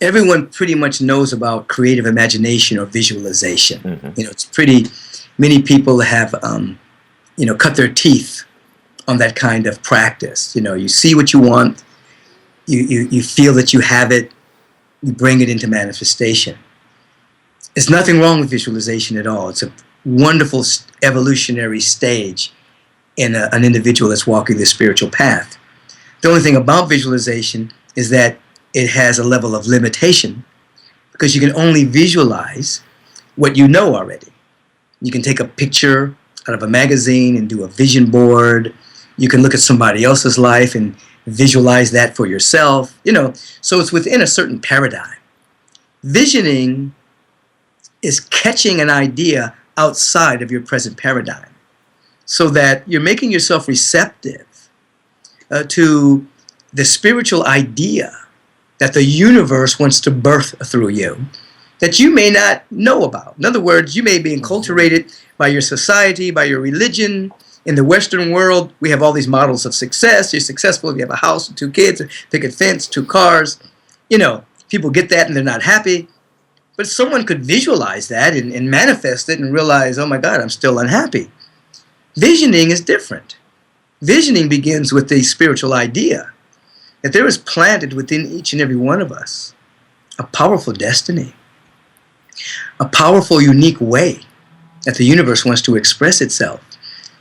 everyone pretty much knows about creative imagination or visualization. Mm-hmm. It's pretty, many people have, cut their teeth on that kind of practice. You see what you want, you feel that you have it, you bring it into manifestation. There's nothing wrong with visualization at all. It's a wonderful evolutionary stage in an individual that's walking the spiritual path. The only thing about visualization is that it has a level of limitation because you can only visualize what you know already. You can take a picture out of a magazine and do a vision board. You can look at somebody else's life and visualize that for yourself. So it's within a certain paradigm. Visioning is catching an idea outside of your present paradigm so that you're making yourself receptive to the spiritual idea that the universe wants to birth through you that you may not know about. In other words, you may be enculturated by your society, by your religion. In the Western world, we have all these models of success. You're successful if you have a house, 2 kids, a picket fence, 2 cars. People get that and they're not happy. But someone could visualize that and manifest it and realize, oh my God, I'm still unhappy. Visioning is different. Visioning begins with the spiritual idea that there is planted within each and every one of us a powerful destiny, a powerful, unique way that the universe wants to express itself.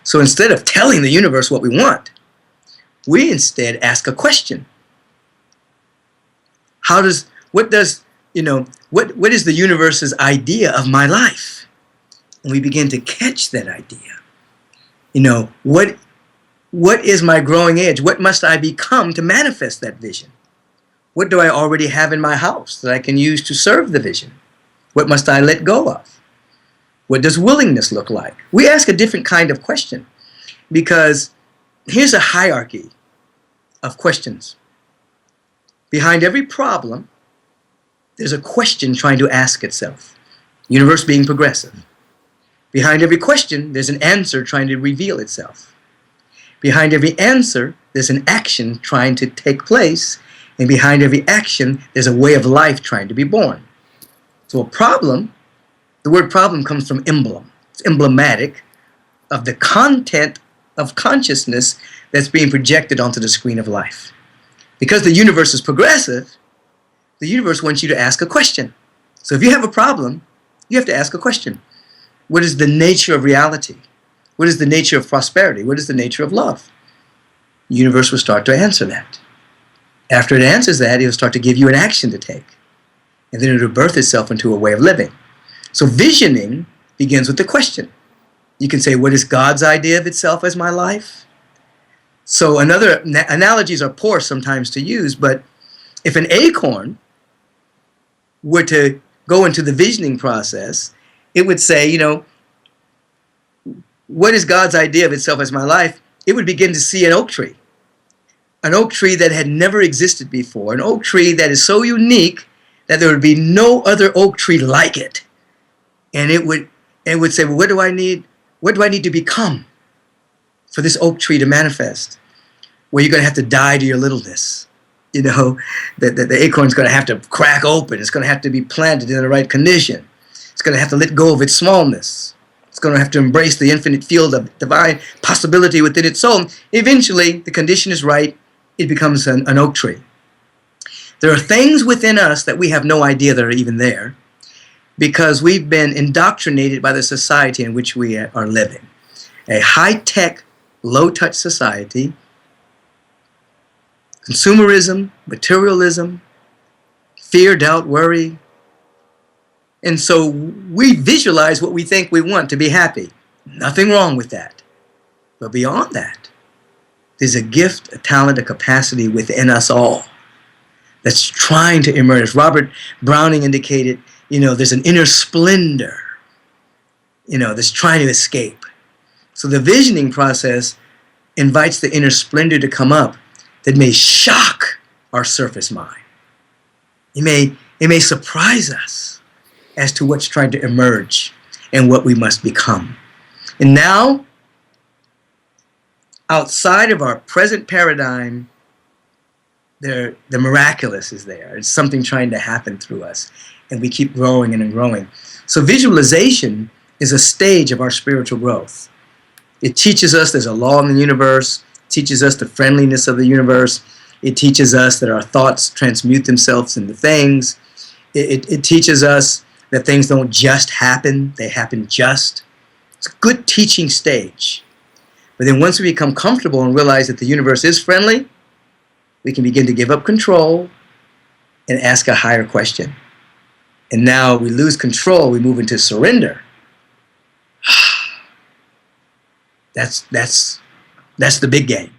So instead of telling the universe what we want, we instead ask a question. What is the universe's idea of my life? And we begin to catch that idea. What is my growing edge? What must I become to manifest that vision? What do I already have in my house that I can use to serve the vision? What must I let go of? What does willingness look like? We ask a different kind of question because here's a hierarchy of questions. Behind every problem, there's a question trying to ask itself. Universe being progressive. Behind every question, there's an answer trying to reveal itself. Behind every answer, there's an action trying to take place. And behind every action, there's a way of life trying to be born. So a problem, the word problem comes from emblem. It's emblematic of the content of consciousness that's being projected onto the screen of life. Because the universe is progressive, the universe wants you to ask a question. So if you have a problem, you have to ask a question. What is the nature of reality? What is the nature of prosperity? What is the nature of love? The universe will start to answer that. After it answers that, it will start to give you an action to take. And then it will birth itself into a way of living. So visioning begins with the question. You can say, what is God's idea of itself as my life? So analogies are poor sometimes to use, but if an acorn were to go into the visioning process, it would say, what is God's idea of itself as my life? It would begin to see an oak tree that had never existed before, an oak tree that is so unique that there would be no other oak tree like it. And it would say, well, what do I need to become for this oak tree to manifest? Well, you're going to have to die to your littleness. The acorn's going to have to crack open. It's going to have to be planted in the right condition. It's going to have to let go of its smallness. It's going to have to embrace the infinite field of divine possibility within its soul. Eventually, the condition is right. It becomes an oak tree. There are things within us that we have no idea that are even there because we've been indoctrinated by the society in which we are living. A high-tech, low-touch society, consumerism, materialism, fear, doubt, worry. And so we visualize what we think we want to be happy. Nothing wrong with that. But beyond that, there's a gift, a talent, a capacity within us all that's trying to emerge. Robert Browning indicated, there's an inner splendor, that's trying to escape. So the visioning process invites the inner splendor to come up that may shock our surface mind. It may surprise us as to what's trying to emerge and what we must become. And now, outside of our present paradigm, the miraculous is there. It's something trying to happen through us, and we keep growing and growing. So visualization is a stage of our spiritual growth. It teaches us there's a law in the universe, teaches us the friendliness of the universe. It teaches us that our thoughts transmute themselves into things. It teaches us that things don't just happen, they happen just. It's a good teaching stage. But then once we become comfortable and realize that the universe is friendly, we can begin to give up control and ask a higher question. And now we lose control, we move into surrender. That's the big game.